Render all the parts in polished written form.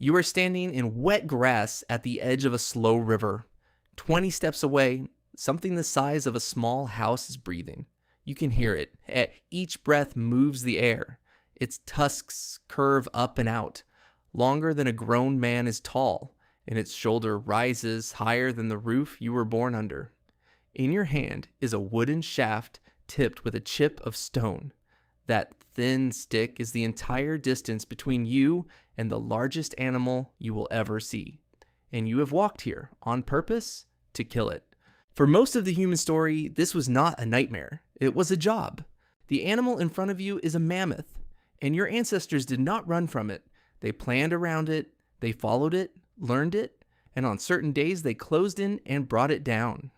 You are standing in wet grass at the edge of a slow river. 20 steps away, something the size of a small house is breathing. You can hear it. Each breath moves the air. Its tusks curve up and out, longer than a grown man is tall, and its shoulder rises higher than the roof you were born under. In your hand is a wooden shaft tipped with a chip of stone. That thin stick is the entire distance between you and the largest animal you will ever see. And you have walked here on purpose to kill it. For most of the human story, this was not a nightmare. It was a job. The animal in front of you is a mammoth, and your ancestors did not run from it. They planned around it, they followed it, learned it, and on certain days they closed in and brought it down.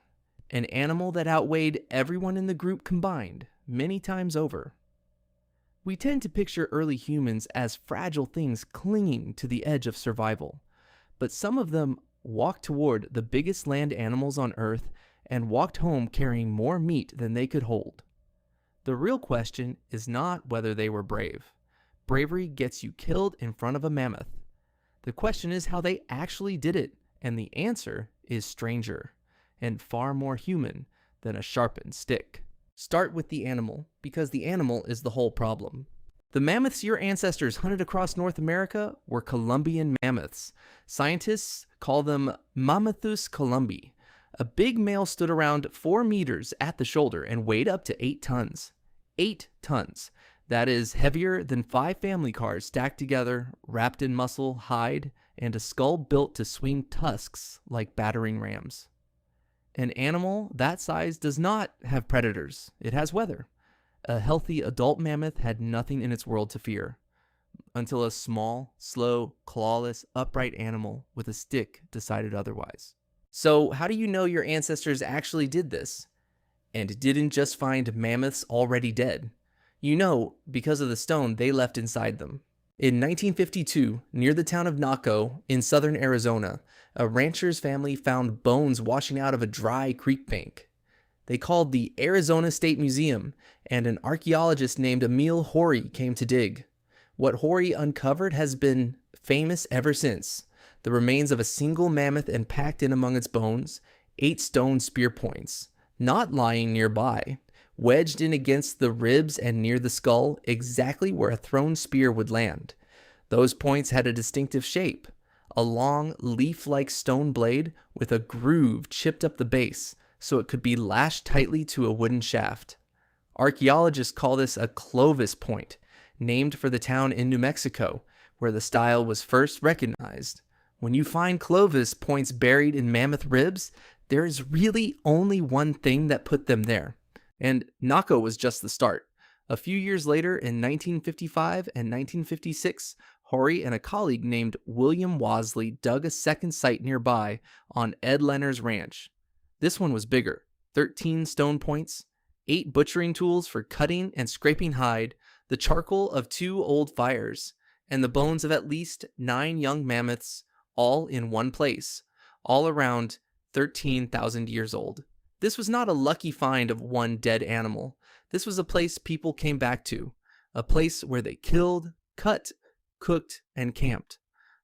An animal that outweighed everyone in the group combined, many times over. We tend to picture early humans as fragile things clinging to the edge of survival, but some of them walked toward the biggest land animals on Earth and walked home carrying more meat than they could hold. The real question is not whether they were brave. Bravery gets you killed in front of a mammoth. The question is how they actually did it, and the answer is stranger and far more human than a sharpened stick. Start with the animal, because the animal is the whole problem. The mammoths your ancestors hunted across North America were Columbian mammoths. Scientists call them Mammothus columbi. A big male stood around 4 meters at the shoulder and weighed up to 8 tons. 8 tons. That is heavier than 5 family cars stacked together, wrapped in muscle, hide, and a skull built to swing tusks like battering rams. An animal that size does not have predators. It has weather. A healthy adult mammoth had nothing in its world to fear, until a small, slow, clawless, upright animal with a stick decided otherwise. So how do you know your ancestors actually did this, and didn't just find mammoths already dead? You know because of the stone they left inside them. In 1952, near the town of Naco in southern Arizona, a rancher's family found bones washing out of a dry creek bank. They called the Arizona State Museum, and an archaeologist named Emil Horry came to dig. What Horry uncovered has been famous ever since. The remains of a single mammoth, and packed in among its bones, 8 stone spear points, not lying nearby, wedged in against the ribs and near the skull, exactly where a thrown spear would land. Those points had a distinctive shape, a long, leaf-like stone blade with a groove chipped up the base, so it could be lashed tightly to a wooden shaft. Archaeologists call this a Clovis point, named for the town in New Mexico, where the style was first recognized. When you find Clovis points buried in mammoth ribs, there is really only one thing that put them there. And Naco was just the start. A few years later, in 1955 and 1956, Horry and a colleague named William Wasley dug a second site nearby on Ed Lehner's ranch. This one was bigger, 13 stone points, 8 butchering tools for cutting and scraping hide, the charcoal of 2 old fires, and the bones of at least 9 young mammoths, all in one place, all around 13,000 years old. This was not a lucky find of one dead animal. This was a place people came back to, a place where they killed, cut, cooked, and camped.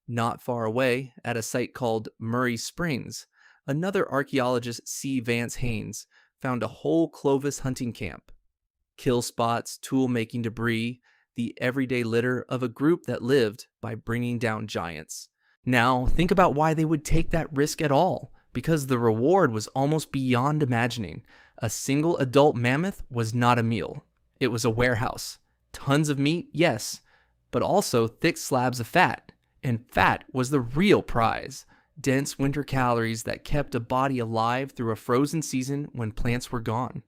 Not far away, at a site called Murray Springs, another archaeologist, C. Vance Haynes, found a whole Clovis hunting camp. Kill spots, tool-making debris, the everyday litter of a group that lived by bringing down giants. Now, think about why they would take that risk at all, because the reward was almost beyond imagining. A single adult mammoth was not a meal. It was a warehouse. Tons of meat, yes, but also thick slabs of fat. And fat was the real prize. Dense winter calories that kept a body alive through a frozen season when plants were gone.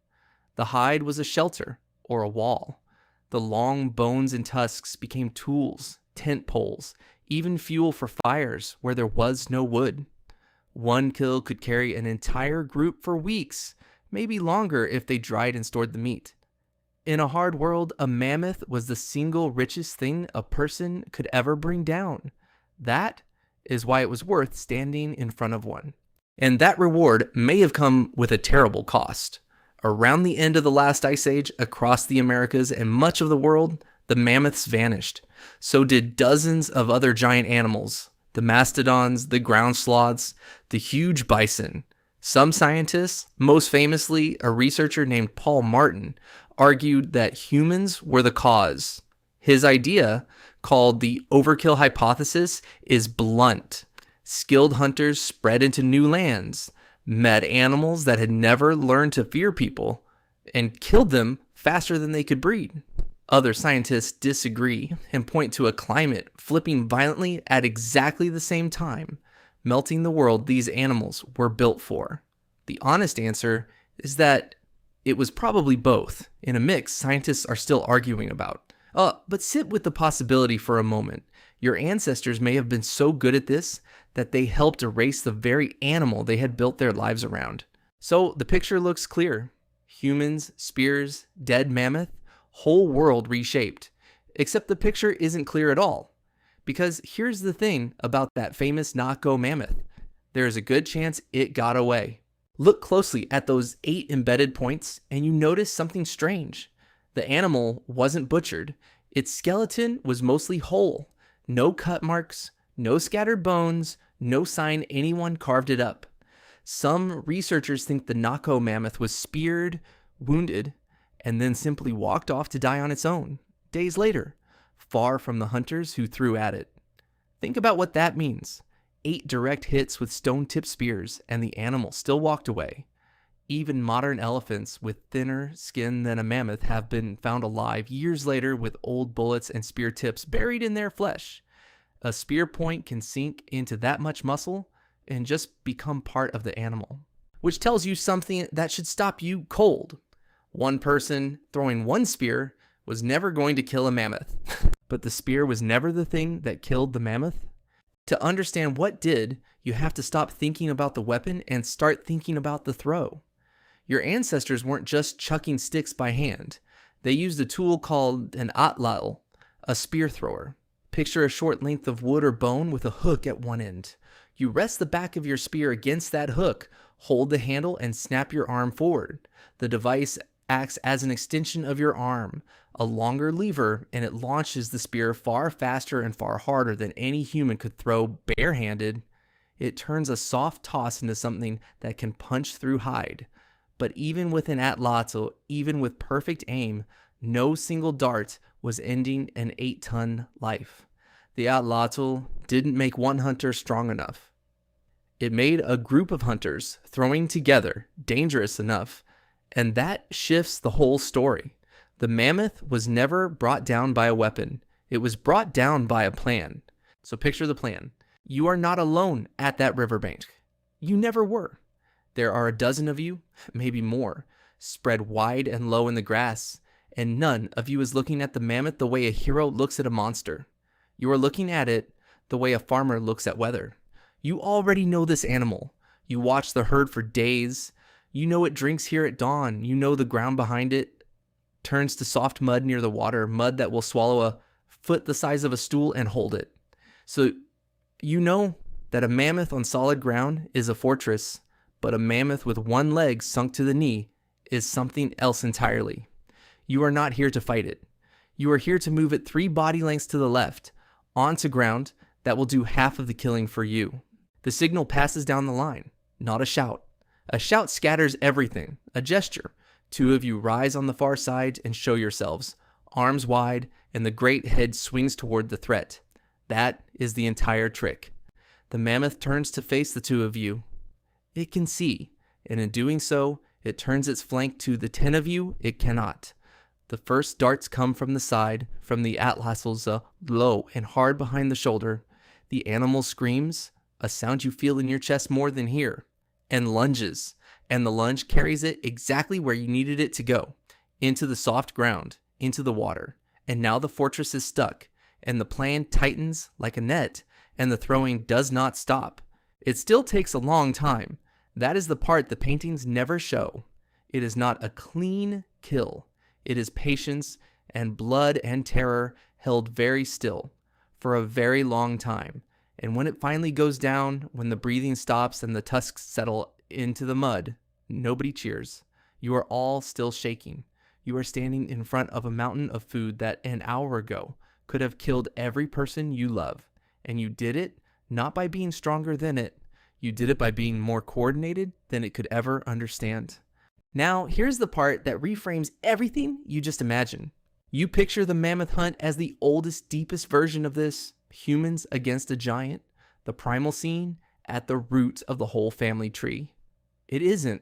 The hide was a shelter, or a wall. The long bones and tusks became tools, tent poles, even fuel for fires where there was no wood. One kill could carry an entire group for weeks, maybe longer if they dried and stored the meat. In a hard world, a mammoth was the single richest thing a person could ever bring down. That is why it was worth standing in front of one. And that reward may have come with a terrible cost. Around the end of the last ice age, across the Americas and much of the world, the mammoths vanished. So did dozens of other giant animals. The mastodons, the ground sloths, the huge bison. Some scientists, most famously a researcher named Paul Martin, argued that humans were the cause. His idea, called the overkill hypothesis, is blunt. Skilled hunters spread into new lands, met animals that had never learned to fear people, and killed them faster than they could breed. Other scientists disagree and point to a climate flipping violently at exactly the same time, melting the world these animals were built for. The honest answer is that it was probably both, in a mix scientists are still arguing about. But sit with the possibility for a moment. Your ancestors may have been so good at this that they helped erase the very animal they had built their lives around. So the picture looks clear. Humans, spears, dead mammoth, whole world reshaped. Except the picture isn't clear at all. Because here's the thing about that famous Naco mammoth. There is a good chance it got away. Look closely at those 8 embedded points and you notice something strange. The animal wasn't butchered. Its skeleton was mostly whole. No cut marks, no scattered bones, no sign anyone carved it up. Some researchers think the Naco mammoth was speared, wounded, and then simply walked off to die on its own, days later, far from the hunters who threw at it. Think about what that means. 8 direct hits with stone-tipped spears, and the animal still walked away. Even modern elephants with thinner skin than a mammoth have been found alive years later with old bullets and spear tips buried in their flesh. A spear point can sink into that much muscle and just become part of the animal, which tells you something that should stop you cold. One person throwing one spear was never going to kill a mammoth, but the spear was never the thing that killed the mammoth. To understand what did, you have to stop thinking about the weapon and start thinking about the throw. Your ancestors weren't just chucking sticks by hand. They used a tool called an Atlatl, a spear thrower. Picture a short length of wood or bone with a hook at one end. You rest the back of your spear against that hook, hold the handle, and snap your arm forward. The device acts as an extension of your arm, a longer lever, and it launches the spear far faster and far harder than any human could throw barehanded. It turns a soft toss into something that can punch through hide. But even with an Atlatl, even with perfect aim, no single dart was ending an 8-ton life. The Atlatl didn't make one hunter strong enough. It made a group of hunters throwing together dangerous enough, and that shifts the whole story. The mammoth was never brought down by a weapon. It was brought down by a plan. So picture the plan. You are not alone at that riverbank. You never were. There are a dozen of you, maybe more, spread wide and low in the grass, and none of you is looking at the mammoth the way a hero looks at a monster. You are looking at it the way a farmer looks at weather. You already know this animal. You watch the herd for days. You know it drinks here at dawn. You know the ground behind it turns to soft mud near the water, mud that will swallow a foot the size of a stool and hold it. So you know that a mammoth on solid ground is a fortress, but a mammoth with one leg sunk to the knee is something else entirely. You are not here to fight it. You are here to move it 3 body lengths to the left, onto ground that will do half of the killing for you. The signal passes down the line, not a shout. A shout scatters everything, a gesture. 2 of you rise on the far side and show yourselves, arms wide, and the great head swings toward the threat. That is the entire trick. The mammoth turns to face the 2 of you. It can see, and in doing so, it turns its flank to the 10 of you it cannot. The first darts come from the side, from the Atlatl's low and hard behind the shoulder. The animal screams, a sound you feel in your chest more than hear, and lunges, and the lunge carries it exactly where you needed it to go, into the soft ground, into the water. And now the fortress is stuck, and the plan tightens like a net, and the throwing does not stop. It still takes a long time. That is the part the paintings never show. It is not a clean kill. It is patience and blood and terror held very still for a very long time. And when it finally goes down, when the breathing stops and the tusks settle into the mud, nobody cheers. You are all still shaking. You are standing in front of a mountain of food that an hour ago could have killed every person you love. And you did it not by being stronger than it. You did it by being more coordinated than it could ever understand. Now, here's the part that reframes everything you just imagined. You picture the mammoth hunt as the oldest, deepest version of this, humans against a giant, the primal scene at the root of the whole family tree. It isn't.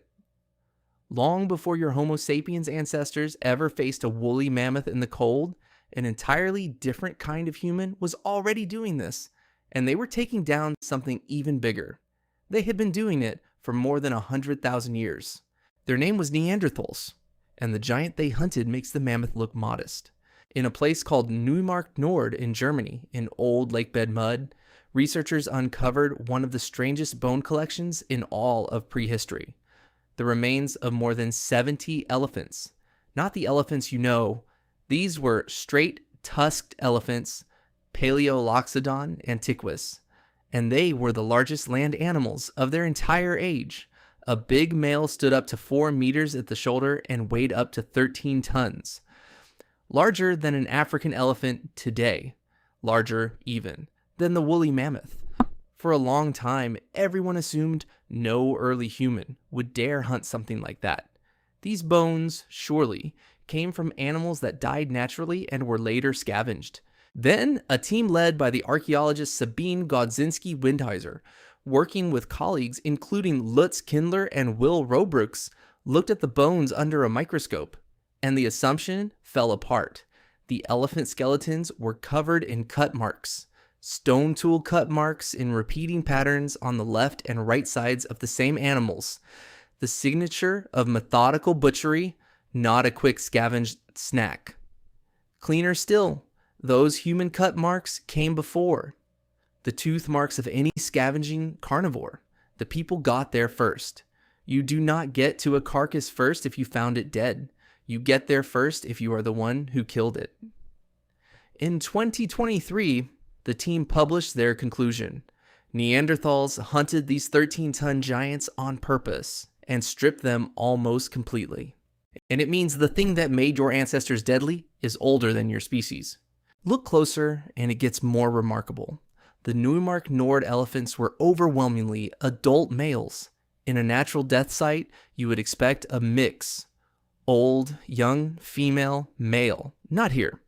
Long before your Homo sapiens ancestors ever faced a woolly mammoth in the cold, an entirely different kind of human was already doing this, and they were taking down something even bigger. They had been doing it for more than 100,000 years. Their name was Neanderthals, and the giant they hunted makes the mammoth look modest. In a place called Neumark-Nord in Germany, in old lakebed mud, researchers uncovered one of the strangest bone collections in all of prehistory. The remains of more than 70 elephants. Not the elephants you know. These were straight-tusked elephants, Paleoloxodon antiquus, and they were the largest land animals of their entire age. A big male stood up to 4 meters at the shoulder and weighed up to 13 tons. Larger than an African elephant today. Larger, even, than the woolly mammoth. For a long time, everyone assumed no early human would dare hunt something like that. These bones, surely, came from animals that died naturally and were later scavenged. Then, a team led by the archaeologist Sabine Godzinski-Windheiser, working with colleagues including Lutz Kindler and Will Robrooks, looked at the bones under a microscope, and the assumption fell apart. The elephant skeletons were covered in cut marks. Stone tool cut marks in repeating patterns on the left and right sides of the same animals. The signature of methodical butchery, not a quick scavenged snack. Cleaner still, those human cut marks came before. The tooth marks of any scavenging carnivore. The people got there first. You do not get to a carcass first if you found it dead. You get there first if you are the one who killed it. In 2023, the team published their conclusion. Neanderthals hunted these 13-ton giants on purpose and stripped them almost completely. And it means the thing that made your ancestors deadly is older than your species. Look closer and it gets more remarkable. The Neumark-Nord elephants were overwhelmingly adult males. In a natural death site, you would expect a mix. Old, young, female, male. Not here.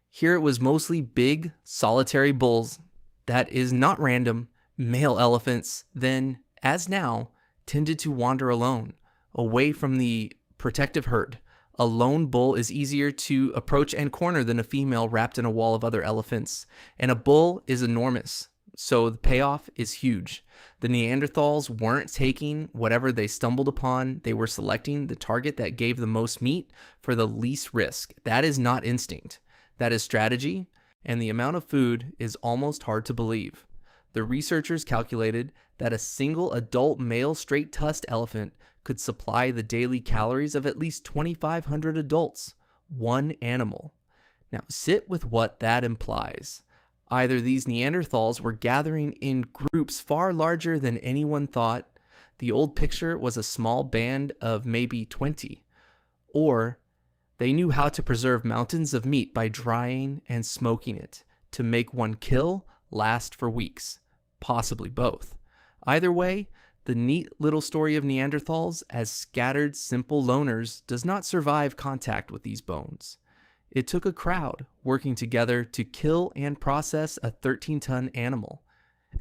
Here it was mostly big, solitary bulls. That is not random. Male elephants then, as now, tended to wander alone, away from the protective herd. A lone bull is easier to approach and corner than a female wrapped in a wall of other elephants. And a bull is enormous, so the payoff is huge. The Neanderthals weren't taking whatever they stumbled upon. They were selecting the target that gave the most meat for the least risk. That is not instinct. That is strategy, and the amount of food is almost hard to believe. The researchers calculated that a single adult male straight-tusked elephant could supply the daily calories of at least 2,500 adults, one animal. Now sit with what that implies. Either these Neanderthals were gathering in groups far larger than anyone thought, the old picture was a small band of maybe 20, or they knew how to preserve mountains of meat by drying and smoking it to make one kill last for weeks, possibly both. Either way, the neat little story of Neanderthals as scattered, simple loners does not survive contact with these bones. It took a crowd working together to kill and process a 13-ton animal.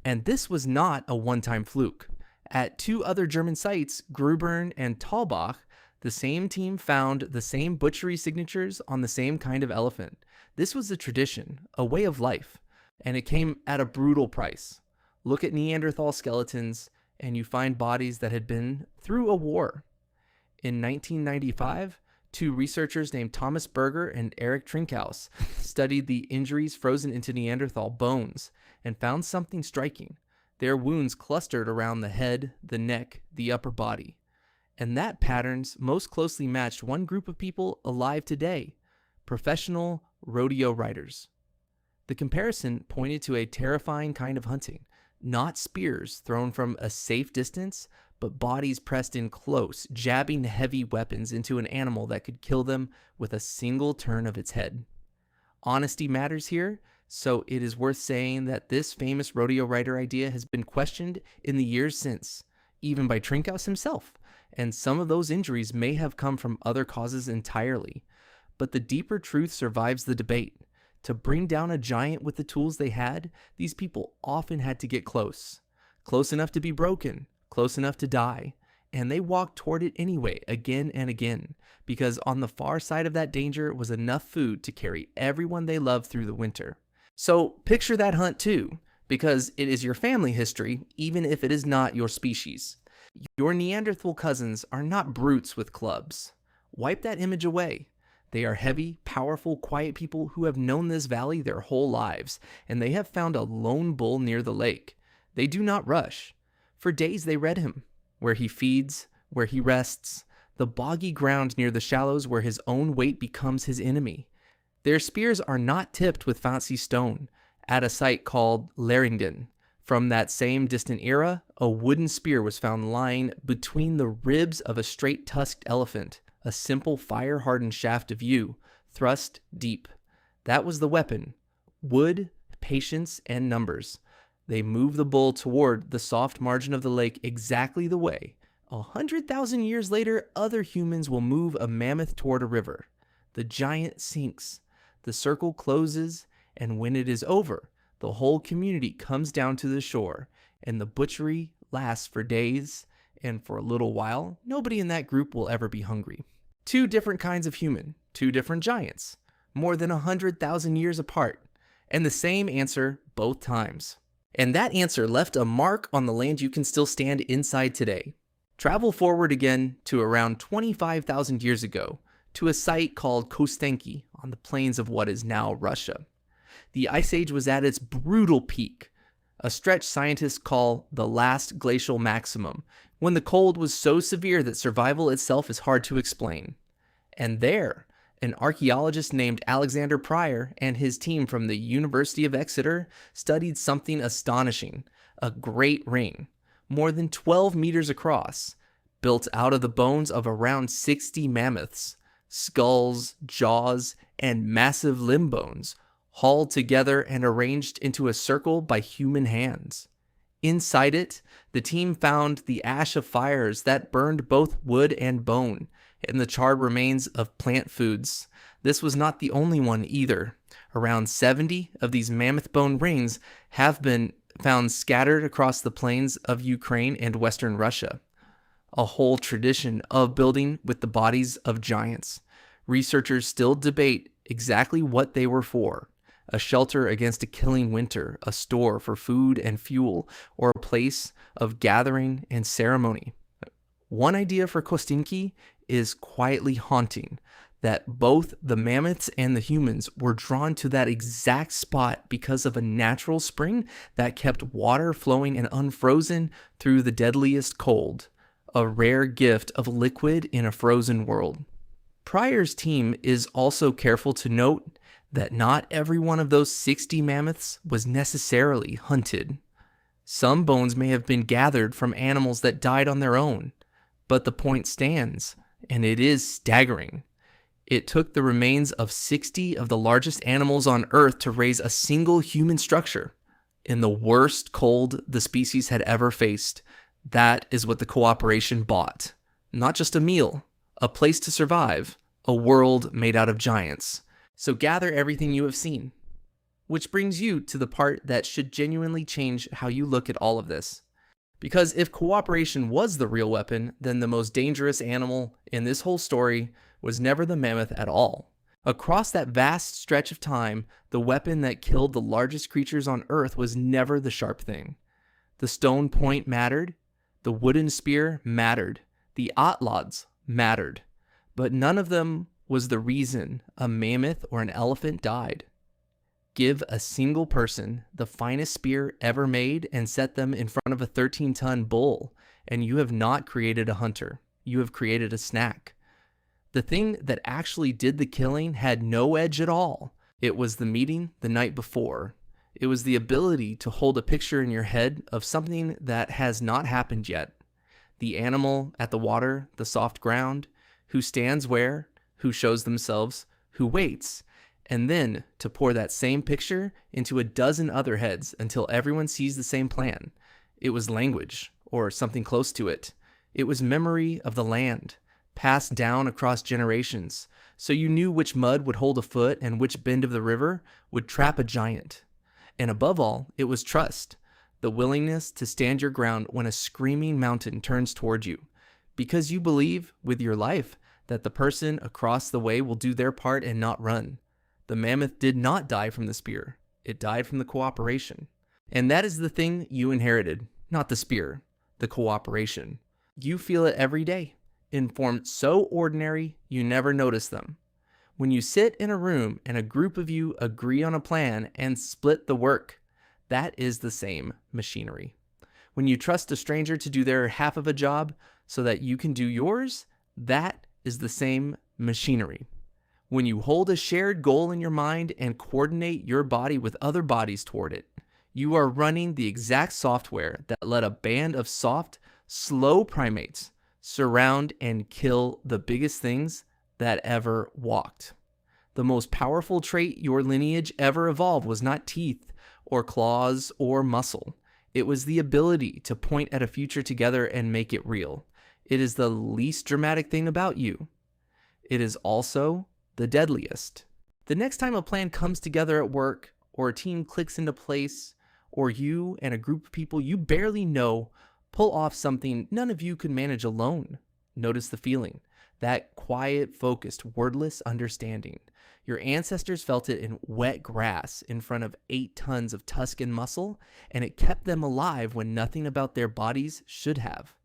And this was not a one-time fluke. At 2 other German sites, Grubern and Talbach, the same team found the same butchery signatures on the same kind of elephant. This was a tradition, a way of life, and it came at a brutal price. Look at Neanderthal skeletons, and you find bodies that had been through a war. In 1995, 2 researchers named Thomas Berger and Eric Trinkhaus studied the injuries frozen into Neanderthal bones and found something striking. Their wounds clustered around the head, the neck, the upper body. And that patterns most closely matched one group of people alive today, professional rodeo riders. The comparison pointed to a terrifying kind of hunting. Not spears thrown from a safe distance, but bodies pressed in close, jabbing heavy weapons into an animal that could kill them with a single turn of its head. Honesty matters here, So it is worth saying that this famous rodeo rider idea has been questioned in the years since, even by Trinkhaus himself, and some of those injuries may have come from other causes entirely. But the deeper truth survives the debate. To bring down a giant with the tools they had, these people often had to get close. Close enough to be broken, close enough to die. And they walked toward it anyway, again and again, because on the far side of that danger was enough food to carry everyone they loved through the winter. So picture that hunt too, because it is your family history, even if it is not your species. Your Neanderthal cousins are not brutes with clubs. Wipe that image away. They are heavy, powerful, quiet people who have known this valley their whole lives, and they have found a lone bull near the lake. They do not rush. For days they read him, where he feeds, where he rests, the boggy ground near the shallows where his own weight becomes his enemy. Their spears are not tipped with fancy stone. At a site called Leringen, from that same distant era, a wooden spear was found lying between the ribs of a straight-tusked elephant, a simple fire-hardened shaft of yew, thrust deep. That was the weapon. Wood, patience, and numbers. They move the bull toward the soft margin of the lake exactly the way 100,000 years later other humans will move a mammoth toward a river. The giant sinks. The circle closes, and when it is over, the whole community comes down to the shore, and the butchery lasts for days, and for a little while, nobody in that group will ever be hungry. Two different kinds of human, two different giants, more than 100,000 years apart, and the same answer both times. And that answer left a mark on the land you can still stand inside today. Travel forward again to around 25,000 years ago, to a site called Kostenki on the plains of what is now Russia. The Ice Age was at its brutal peak, a stretch scientists call the last glacial maximum, when the cold was so severe that survival itself is hard to explain. And there, an archaeologist named Alexander Pryor and his team from the University of Exeter studied something astonishing, a great ring, more than 12 meters across, built out of the bones of around 60 mammoths, skulls, jaws, and massive limb bones, hauled together and arranged into a circle by human hands. Inside it, the team found the ash of fires that burned both wood and bone, and the charred remains of plant foods. This was not the only one either. Around 70 of these mammoth bone rings have been found scattered across the plains of Ukraine and Western Russia. A whole tradition of building with the bodies of giants. Researchers still debate exactly what they were for. A shelter against a killing winter, a store for food and fuel, or a place of gathering and ceremony. One idea for Kostenki is quietly haunting, that both the mammoths and the humans were drawn to that exact spot because of a natural spring that kept water flowing and unfrozen through the deadliest cold, a rare gift of liquid in a frozen world. Pryor's team is also careful to note that not every one of those 60 mammoths was necessarily hunted. Some bones may have been gathered from animals that died on their own, but the point stands, and it is staggering. It took the remains of 60 of the largest animals on Earth to raise a single human structure. In the worst cold the species had ever faced, that is what the cooperation bought. Not just a meal, a place to survive, a world made out of giants. So gather everything you have seen. Which brings you to the part that should genuinely change how you look at all of this. Because if cooperation was the real weapon, then the most dangerous animal in this whole story was never the mammoth at all. Across that vast stretch of time, the weapon that killed the largest creatures on Earth was never the sharp thing. The stone point mattered, the wooden spear mattered, the Atlatls mattered, but none of them was the reason a mammoth or an elephant died. Give a single person the finest spear ever made and set them in front of a 13-ton bull, and you have not created a hunter. You have created a snack. The thing that actually did the killing had no edge at all. It was the meeting the night before. It was the ability to hold a picture in your head of something that has not happened yet. The animal at the water, the soft ground, who stands where, who shows themselves, who waits, and then to pour that same picture into a dozen other heads until everyone sees the same plan. It was language, or something close to it. It was memory of the land, passed down across generations, so you knew which mud would hold a foot and which bend of the river would trap a giant. And above all, it was trust, the willingness to stand your ground when a screaming mountain turns toward you, because you believe, with your life, that the person across the way will do their part and not run. The mammoth did not die from the spear. It died from the cooperation. And that is the thing you inherited, not the spear, the cooperation. You feel it every day, in forms so ordinary you never notice them. When you sit in a room and a group of you agree on a plan and split the work, that is the same machinery. When you trust a stranger to do their half of a job so that you can do yours, that is the same machinery. When you hold a shared goal in your mind and coordinate your body with other bodies toward it, you are running the exact software that let a band of soft, slow primates surround and kill the biggest things that ever walked. The most powerful trait your lineage ever evolved was not teeth or claws or muscle. It was the ability to point at a future together and make it real. It is the least dramatic thing about you. It is also the deadliest. The next time a plan comes together at work, or a team clicks into place, or you and a group of people you barely know pull off something none of you could manage alone, notice the feeling, that quiet, focused, wordless understanding. Your ancestors felt it in wet grass in front of 8 tons of tusk and muscle, and it kept them alive when nothing about their bodies should have.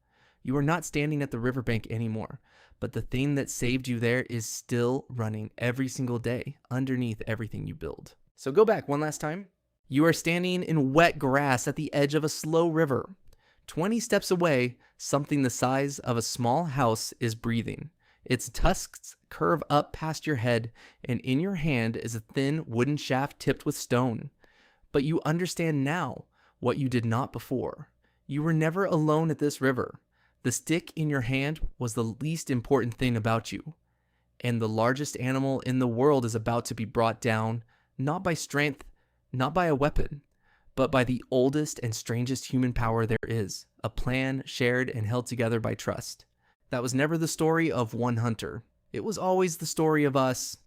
You are not standing at the riverbank anymore, but the thing that saved you there is still running every single day underneath everything you build. So go back one last time. You are standing in wet grass at the edge of a slow river. 20 steps away, something the size of a small house is breathing. Its tusks curve up past your head, and in your hand is a thin wooden shaft tipped with stone. But you understand now what you did not before. You were never alone at this river. The stick in your hand was the least important thing about you. And the largest animal in the world is about to be brought down, not by strength, not by a weapon, but by the oldest and strangest human power there is, a plan shared and held together by trust. That was never the story of one hunter. It was always the story of us,